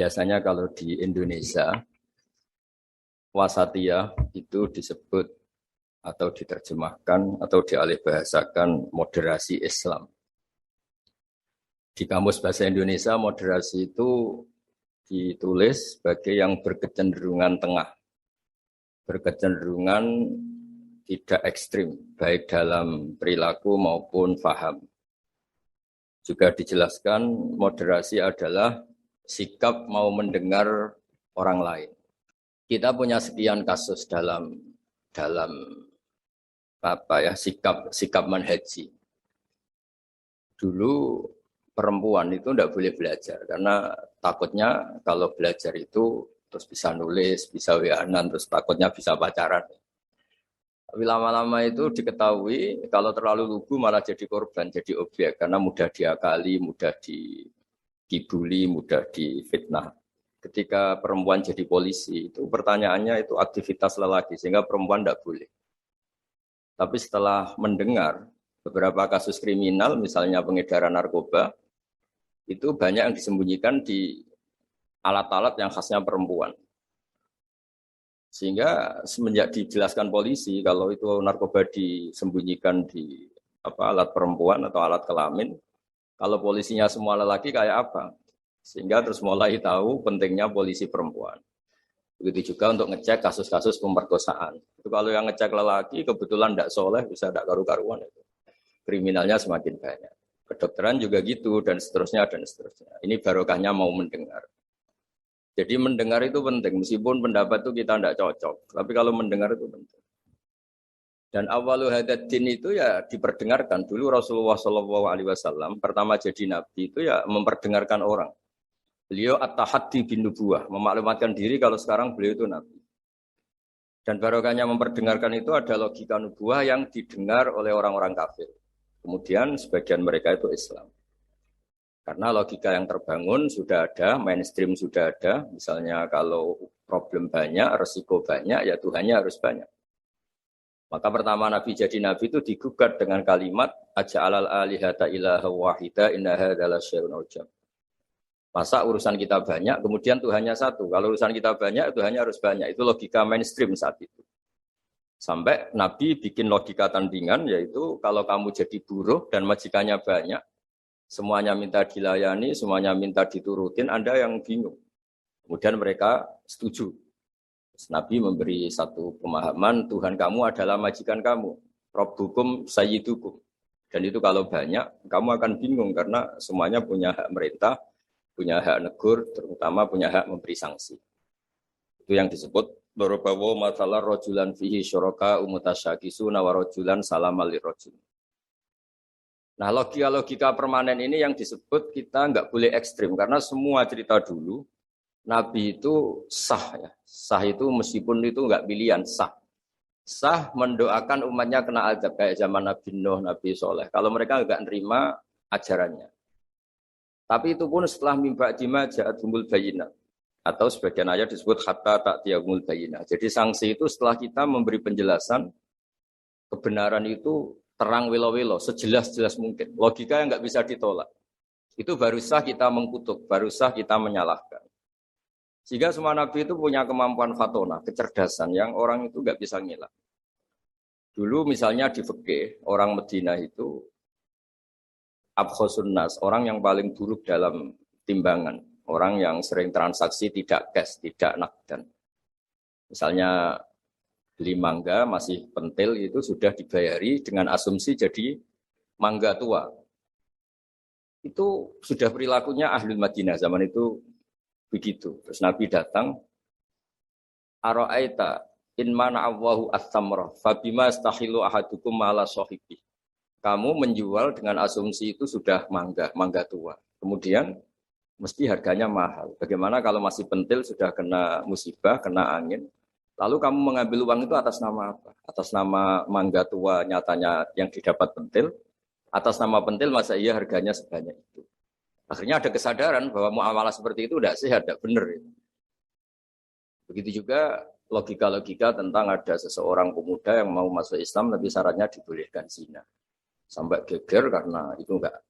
Biasanya kalau di Indonesia, wasatiyah itu disebut atau diterjemahkan atau dialihbahasakan moderasi Islam. Di kamus bahasa Indonesia, moderasi itu ditulis sebagai yang berkecenderungan tengah, berkecenderungan tidak ekstrim, baik dalam perilaku maupun faham. Juga dijelaskan moderasi adalah sikap mau mendengar orang lain. Kita punya sekian kasus dalam sikap manhaji. Dulu perempuan itu tidak boleh belajar karena takutnya kalau belajar itu terus bisa nulis, bisa WA-an, terus takutnya bisa pacaran. Tapi lama-lama itu diketahui kalau terlalu lugu malah jadi korban, jadi objek karena mudah diakali, mudah dibully, mudah difitnah. Ketika perempuan jadi polisi itu pertanyaannya itu aktivitas lelaki sehingga perempuan tidak boleh. Tapi setelah mendengar beberapa kasus kriminal, misalnya pengedaran narkoba, itu banyak yang disembunyikan di alat-alat yang khasnya perempuan. Sehingga semenjak dijelaskan polisi kalau itu narkoba disembunyikan di alat perempuan atau alat kelamin, kalau polisinya semua lelaki kayak apa? Sehingga terus mulai tahu pentingnya polisi perempuan. Begitu juga untuk ngecek kasus-kasus pemerkosaan. Itu kalau yang ngecek lelaki kebetulan tidak soleh, bisa tidak karu-karuan itu. Kriminalnya semakin banyak. Kedokteran juga gitu dan seterusnya dan seterusnya. Ini barokahnya mau mendengar. Jadi mendengar itu penting, meskipun pendapat itu kita tidak cocok. Tapi kalau mendengar itu penting. Dan awalu hadatin itu ya diperdengarkan. Dulu Rasulullah SAW pertama jadi nabi itu ya memperdengarkan orang. Beliau at-tahaddi bin nubuwah, memaklumatkan diri kalau sekarang beliau itu nabi. Dan barokahnya memperdengarkan itu ada logika nubuwah yang didengar oleh orang-orang kafir. Kemudian sebagian mereka itu Islam. Karena logika yang terbangun sudah ada, mainstream sudah ada. Misalnya kalau problem banyak, resiko banyak, ya Tuhannya harus banyak. Maka pertama Nabi jadi Nabi itu digugat dengan kalimat aja'alal alihata ilaha wahida inna hadzal syai'un ujab. Masa urusan kita banyak, kemudian Tuhannya satu. Kalau urusan kita banyak, Tuhannya harus banyak. Itu logika mainstream saat itu. Sampai Nabi bikin logika tandingan, yaitu kalau kamu jadi buruh dan majikannya banyak, semuanya minta dilayani, semuanya minta diturutin, Anda yang bingung. Kemudian mereka setuju. Terus Nabi memberi satu pemahaman, Tuhan kamu adalah majikan kamu. Rabbukum sayyidukum. Dan itu kalau banyak, kamu akan bingung karena semuanya punya hak merintah, punya hak negur, terutama punya hak memberi sanksi. Itu yang disebut Dorobawo masalah rojulan fihi syuraka umutasyakisuna wa rojulan salamal lirojul. Nah logika-logika permanen ini yang disebut kita nggak boleh ekstrim. Karena semua cerita dulu, Nabi itu sah ya. Sah itu meskipun itu nggak pilihan, sah. Sah mendoakan umatnya kena azab. Kayak zaman Nabi Nuh, Nabi Soleh. Kalau mereka nggak nerima ajarannya. Tapi itu pun setelah mimba jima ja'atumul bayinah. Atau sebagian ayat disebut hatta ta'tiyahumul bayinah. Jadi sanksi itu setelah kita memberi penjelasan, kebenaran itu terang welo-welo, sejelas-jelas mungkin. Logika yang nggak bisa ditolak. Itu baru sah kita mengkutuk, baru sah kita menyalahkan. Sehingga semua nabi itu punya kemampuan fatona, kecerdasan yang orang itu nggak bisa ngilang. Dulu misalnya di fikih, orang Medina itu abkhosun nas, orang yang paling buruk dalam timbangan. Orang yang sering transaksi tidak cash, tidak nakdan. Misalnya beli mangga masih pentil itu sudah dibayari dengan asumsi jadi mangga tua. Itu sudah perilakunya Ahlul Madinah zaman itu begitu. Terus Nabi datang, Ara'aita in mana Allahu as-samra fabima astahilu ahadukum mala sahibi. Kamu menjual dengan asumsi itu sudah mangga tua. Kemudian mesti harganya mahal. Bagaimana kalau masih pentil sudah kena musibah, kena angin? Lalu kamu mengambil uang itu atas nama apa? Atas nama mangga tua nyatanya yang didapat pentil, atas nama pentil masa iya harganya sebanyak itu. Akhirnya ada kesadaran bahwa muamalah seperti itu tidak sehat, tidak benar. Begitu juga logika-logika tentang ada seseorang pemuda yang mau masuk Islam tapi syaratnya dibolehkan zina. Sampai geger karena itu enggak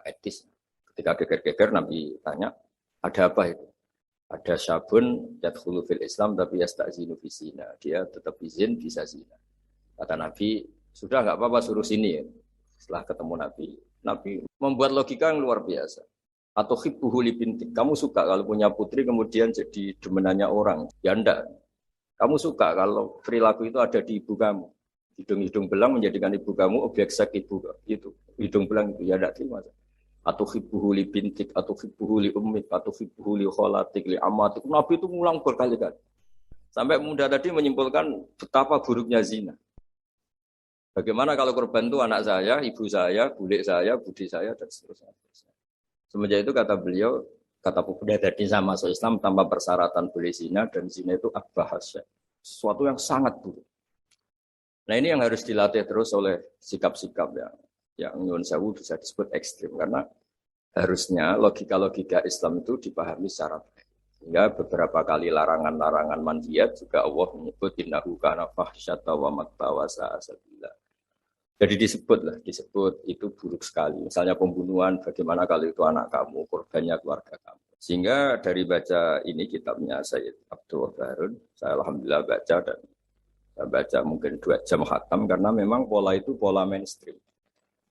etis. Ketika geger-geger Nabi tanya, ada apa itu? Ada syabun yadkhulu fil Islam tapi yasta'zinu fi zina. Dia tetap izin bisa zina. Kata Nabi, sudah nggak apa-apa suruh sini ya. Setelah ketemu Nabi, Nabi membuat logika yang luar biasa. Atau hibbuhu li bintik. Kamu suka kalau punya putri kemudian jadi demenannya orang? Ya enggak. Kamu suka kalau perilaku itu ada di ibu kamu. Hidung-hidung belang menjadikan ibu kamu objek seks ibu itu. Hidung belang itu ya enggak terima. Atau hibbuhu li bintik, atau hibbuhu li ummik, atau hibbuhu li kholatik, li amatik. Nabi itu ngulang berkali-kali. Sampai muda tadi menyimpulkan betapa buruknya zina. Bagaimana kalau korban itu anak saya, ibu saya, bulik saya, budi saya, dan seterusnya. Semenjak itu kata beliau, kata pemuda tadi saya masuk Islam tanpa persyaratan boleh zina, dan zina itu abbahasya. Sesuatu yang sangat buruk. Nah ini yang harus dilatih terus oleh sikap-sikap yang nyuwun sewu bisa disebut ekstrim. Karena harusnya logika-logika Islam itu dipahami secara baik. Sehingga beberapa kali larangan-larangan manhiyat juga Allah menyebut innahu kana fahsyata wa makta wa sa'a sabila. Jadi disebut itu buruk sekali. Misalnya pembunuhan, bagaimana kalau itu anak kamu, korbannya keluarga kamu. Sehingga dari baca ini kitabnya Sayyid Abdul Harun, saya alhamdulillah baca dan saya baca mungkin 2 jam khatam karena memang pola itu pola mainstream.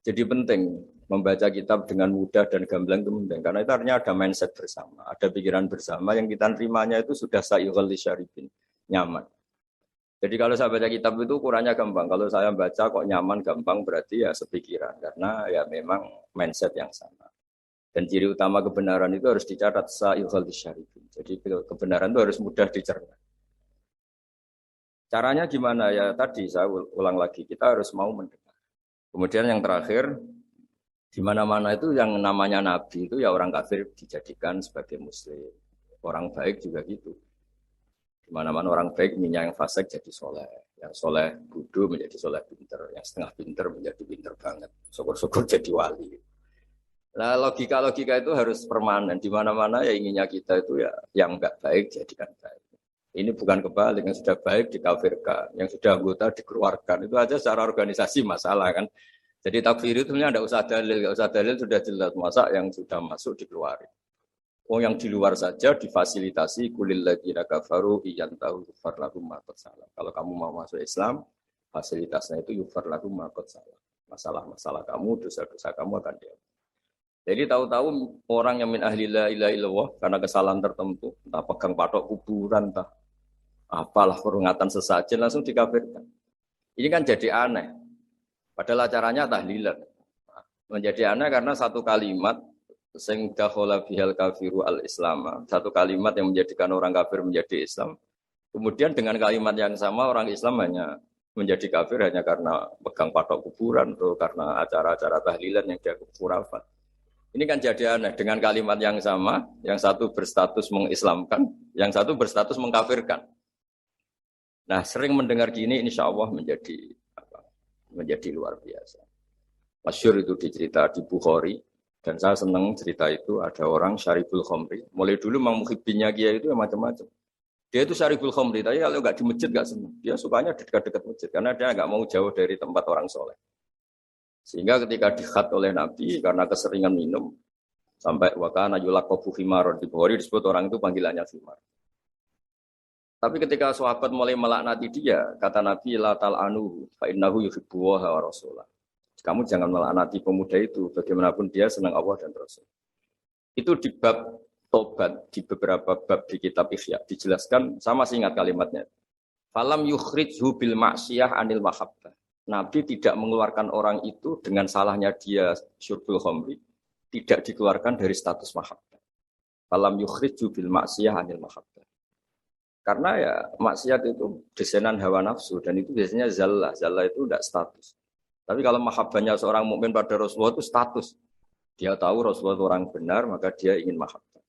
Jadi penting membaca kitab dengan mudah dan gamblang itu penting karena itu artinya ada mindset bersama, ada pikiran bersama yang kita terimanya itu sudah sayyughal lisyaribin, nyaman. Jadi kalau saya baca kitab itu ukurannya gampang. Kalau saya baca kok nyaman gampang berarti ya sepikiran karena ya memang mindset yang sama. Dan ciri utama kebenaran itu harus dicatat sayyughal lisyaribin. Jadi kebenaran itu harus mudah dicerna. Caranya gimana ya tadi saya ulang lagi kita harus mau mendengar. Kemudian yang terakhir, di mana-mana itu yang namanya nabi itu ya orang kafir dijadikan sebagai muslim. Orang baik juga gitu. Di mana-mana orang baik minyak yang fasik jadi soleh. Yang soleh bodoh menjadi soleh pinter. Yang setengah pinter menjadi pinter banget. Syukur-syukur jadi wali. Nah logika-logika itu harus permanen. Di mana-mana ya inginnya kita itu ya yang enggak baik jadikan baik. Ini bukan kebalik, yang sudah baik dikafirkan, yang sudah anggota dikeluarkan. Itu aja secara organisasi masalah kan. Jadi takfir itu sebenarnya tidak usah dalil sudah jelas. Masa yang sudah masuk dikeluarin. Yang di luar saja difasilitasi kulil ladzina kafaru iyantahu yufar lahum ma qad salam. Kalau kamu mau masuk Islam, fasilitasnya itu yufar lahum ma qad salam. Masalah-masalah kamu, dosa-dosa kamu akan diampuni. Jadi tahu-tahu orang yang min ahli la ilaha illallah karena kesalahan tertentu, entah pegang patok kuburan, entah apalah peringatan sesajen langsung dikafirkan. Ini kan jadi aneh. Padahal acaranya tahlilan. Menjadi aneh karena satu kalimat sing dakhala bihal kafiru al-islam. Satu kalimat yang menjadikan orang kafir menjadi Islam. Kemudian dengan kalimat yang sama orang Islam hanya menjadi kafir hanya karena pegang patok kuburan atau karena acara-acara tahlilan yang dia khurafat. Ini kan jadi aneh dengan kalimat yang sama, yang satu berstatus mengislamkan, yang satu berstatus mengkafirkan. Nah, sering mendengar gini insya Allah menjadi luar biasa. Masyhur itu dicerita di Bukhari dan saya senang cerita itu ada orang syaribul khamri. Mulai dulu memang muhibbinnya Kiai itu macam-macam. Dia itu syaribul khamri, tapi kalau nggak di masjid nggak senang. Dia sukanya di dekat-dekat masjid karena dia nggak mau jauh dari tempat orang soleh. Sehingga ketika dikhat oleh Nabi karena keseringan minum sampai wakana yulaqabu himar di Bukhari disebut orang itu panggilannya himar. Tapi ketika sahabat mulai melaknati dia, kata Nabi la tal'anuhu fa innahu yuhibbu wa rasulah. Kamu jangan melaknati pemuda itu, bagaimanapun dia senang Allah dan Rasul. Itu di bab tobat, di beberapa bab di kitab Ihya dijelaskan, sama sih ingat kalimatnya. Falam yukhrijhu bil ma'siyah anil mahabbah. Nabi tidak mengeluarkan orang itu dengan salahnya dia syurbul khamri, tidak dikeluarkan dari status mahabbah. Falam yukhrijhu bil ma'siyah anil mahabbah. Karena ya maksiat itu desainer hawa nafsu dan itu biasanya zallah itu tidak status. Tapi kalau mahabbahnya seorang mukmin pada Rasulullah itu status. Dia tahu Rasulullah itu orang benar maka dia ingin mahabbah.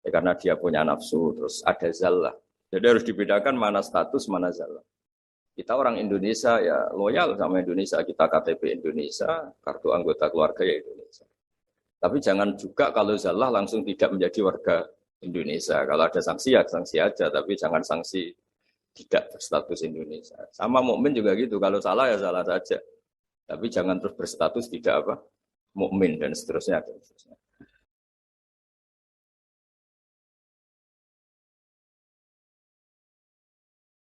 Ya, karena dia punya nafsu terus ada zallah. Jadi harus dibedakan mana status mana zallah. Kita orang Indonesia ya loyal sama Indonesia, kita KTP Indonesia, kartu anggota keluarga ya Indonesia. Tapi jangan juga kalau zallah langsung tidak menjadi warga Indonesia. Kalau ada sanksi ya sanksi aja, tapi jangan sanksi tidak berstatus Indonesia. Sama mukmin juga gitu. Kalau salah ya salah saja. Tapi jangan terus berstatus tidak mukmin dan seterusnya.